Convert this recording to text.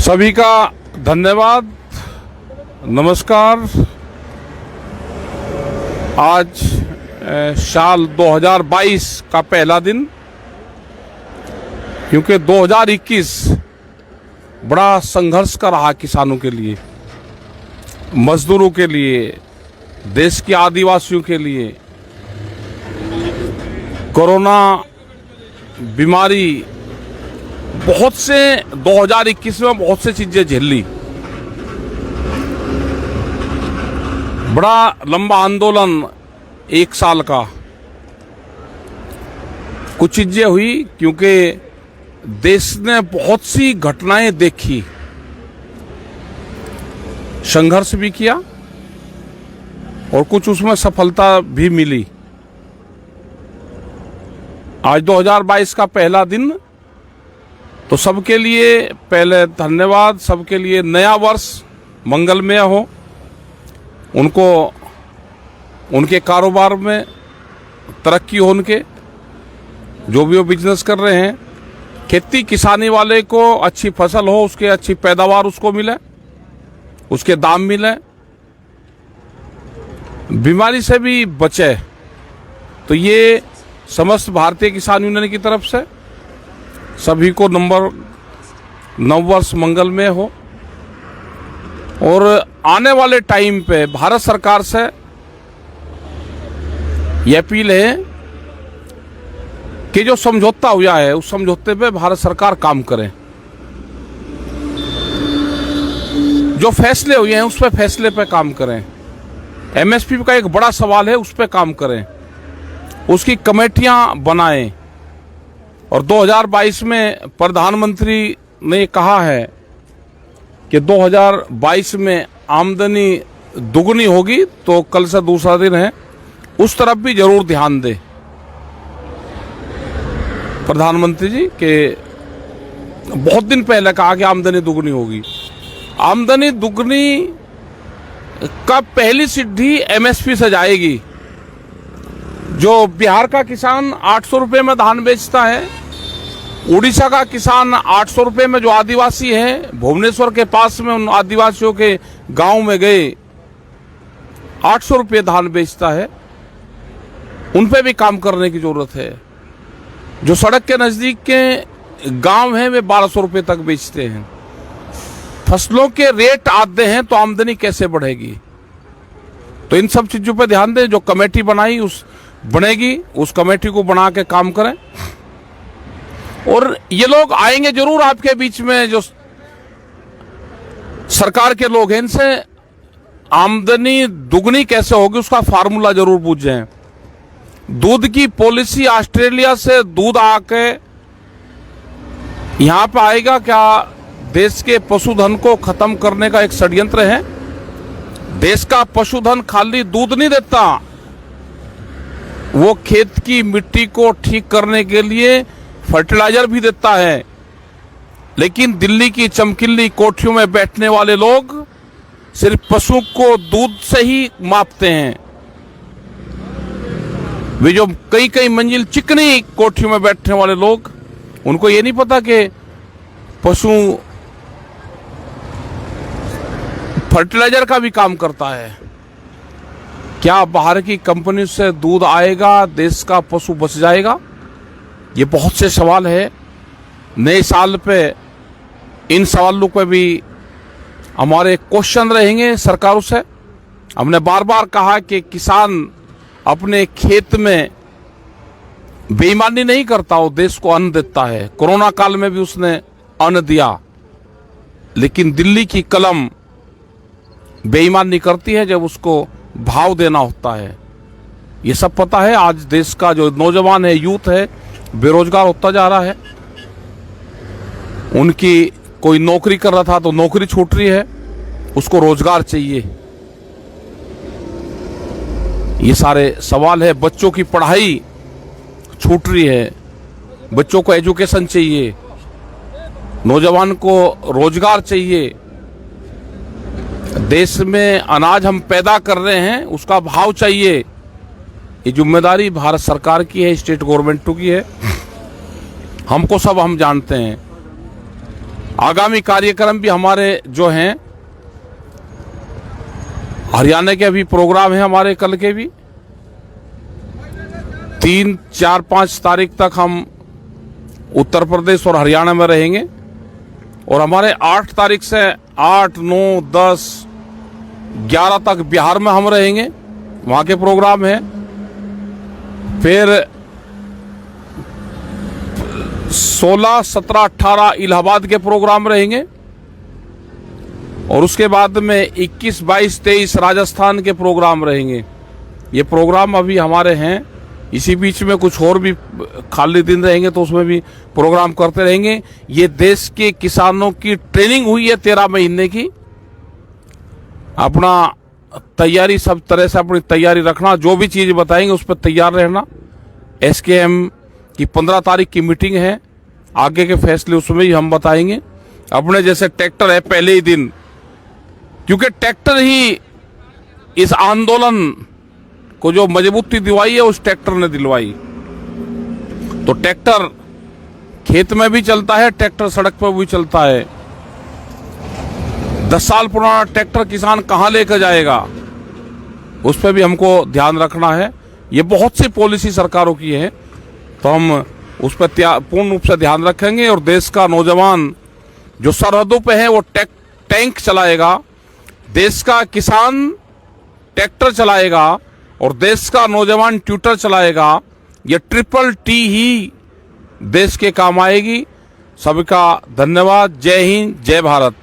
सभी का धन्यवाद। नमस्कार। आज साल 2022 का पहला दिन, क्योंकि 2021 बड़ा संघर्ष का रहा किसानों के लिए, मजदूरों के लिए, देश के आदिवासियों के लिए। कोरोना बीमारी बहुत से 2021 में बहुत से चीजें झेल ली। बड़ा लंबा आंदोलन 1 साल का, कुछ चीजें हुई क्योंकि देश ने बहुत सी घटनाएं देखी, संघर्ष भी किया और कुछ उसमें सफलता भी मिली। आज 2022 का पहला दिन, तो सबके लिए पहले धन्यवाद। सबके लिए नया वर्ष मंगलमय हो, उनको उनके कारोबार में तरक्की हो, उनके जो भी वो बिजनेस कर रहे हैं। खेती किसानी वाले को अच्छी फसल हो, उसके अच्छी पैदावार उसको मिले, उसके दाम मिले, बीमारी से भी बचे। तो ये समस्त भारतीय किसान यूनियन की तरफ से सभी को नववर्ष मंगलमय हो। और आने वाले टाइम पे भारत सरकार से यह अपील है कि जो समझौता हुआ है उस समझौते पे भारत सरकार काम करे, जो फैसले हुए हैं उस पे फैसले पे काम करें। एमएसपी का एक बड़ा सवाल है, उस पे काम करें, उसकी कमेटियां बनाएं। और 2022 में प्रधानमंत्री ने कहा है कि 2022 में आमदनी दुगनी होगी, तो कल से दूसरा दिन है, उस तरफ भी जरूर ध्यान दें प्रधानमंत्री जी के। बहुत दिन पहले कहा कि आमदनी दुगनी होगी। आमदनी दुगनी का पहली सीढ़ी एमएसपी से जाएगी। जो बिहार का किसान 800 रुपये में धान बेचता है, उड़ीसा का किसान 800 रुपये में, जो आदिवासी हैं भुवनेश्वर के पास में उन आदिवासियों के गांव में गए 800 रुपये धान बेचता है, उन पे भी काम करने की जरूरत है। जो सड़क के नजदीक के गांव हैं वे 1200 रुपये तक बेचते हैं। फसलों के रेट आते हैं तो आमदनी कैसे बढ़ेगी? तो इन सब चीजों पे ध्यान दें। जो कमेटी बनाई बनेगी, उस कमेटी को बना के काम करें। और ये लोग आएंगे जरूर आपके बीच में, जो सरकार के लोग हैं, इनसे आमदनी दुगनी कैसे होगी उसका फार्मूला जरूर पूछें। दूध की पॉलिसी, ऑस्ट्रेलिया से दूध आके यहां पे आएगा क्या? देश के पशुधन को खत्म करने का एक षड्यंत्र है। देश का पशुधन खाली दूध नहीं देता, वो खेत की मिट्टी को ठीक करने के लिए फर्टिलाइजर भी देता है। लेकिन दिल्ली की चमकीली कोठियों में बैठने वाले लोग सिर्फ पशु को दूध से ही मापते हैं। वे जो कई कई मंजिल चिकनी कोठियों में बैठने वाले लोग, उनको ये नहीं पता कि पशु फर्टिलाइजर का भी काम करता है। क्या बाहर की कंपनी से दूध आएगा, देश का पशु बच जाएगा? ये बहुत से सवाल है। नए साल पे इन सवालों पे भी हमारे क्वेश्चन रहेंगे सरकारों से। हमने बार बार कहा कि किसान अपने खेत में बेईमानी नहीं करता, वो देश को अन्न देता है। कोरोना काल में भी उसने अन्न दिया, लेकिन दिल्ली की कलम बेईमानी करती है जब उसको भाव देना होता है। ये सब पता है। आज देश का जो नौजवान है, यूथ है, बेरोजगार होता जा रहा है। उनकी कोई नौकरी कर रहा था तो नौकरी छूट रही है, उसको रोजगार चाहिए। ये सारे सवाल है। बच्चों की पढ़ाई छूट रही है, बच्चों को एजुकेशन चाहिए, नौजवान को रोजगार चाहिए। देश में अनाज हम पैदा कर रहे हैं, उसका भाव चाहिए। ये जिम्मेदारी भारत सरकार की है, स्टेट गवर्नमेंट की है। हमको सब हम जानते हैं। आगामी कार्यक्रम भी हमारे जो हैं, हरियाणा के अभी प्रोग्राम है हमारे कल के भी, 3, 4, 5 तारीख तक हम उत्तर प्रदेश और हरियाणा में रहेंगे और हमारे 8 तारीख से 8, 9, 10, 11 तक बिहार में हम रहेंगे, वहाँ के प्रोग्राम है। फिर 16, 17, 18 इलाहाबाद के प्रोग्राम रहेंगे और उसके बाद में 21, 22, 23 राजस्थान के प्रोग्राम रहेंगे। ये प्रोग्राम अभी हमारे हैं। इसी बीच में कुछ और भी खाली दिन रहेंगे तो उसमें भी प्रोग्राम करते रहेंगे। ये देश के किसानों की ट्रेनिंग हुई है 13 महीने की। अपना तैयारी, सब तरह से अपनी तैयारी रखना, जो भी चीज़ बताएंगे उस पर तैयार रहना। SKM की 15 तारीख की मीटिंग है, आगे के फैसले उसमें ही हम बताएंगे। अपने जैसे ट्रैक्टर है पहले ही दिन, क्योंकि ट्रैक्टर ही इस आंदोलन को जो मजबूती दिलवाई है उस ट्रैक्टर ने दिलवाई। तो ट्रैक्टर खेत में भी चलता है, ट्रैक्टर सड़क पर भी चलता है। 10 साल पुराना ट्रैक्टर किसान कहाँ लेकर जाएगा, उस पर भी हमको ध्यान रखना है। ये बहुत सी पॉलिसी सरकारों की है, तो हम उस पर पूर्ण रूप से ध्यान रखेंगे। और देश का नौजवान जो सरहदों पे है वो टैंक चलाएगा, देश का किसान ट्रैक्टर चलाएगा और देश का नौजवान ट्यूटर चलाएगा। ये ट्रिपल टी ही देश के काम आएगी। सबका धन्यवाद। जय हिंद, जय भारत।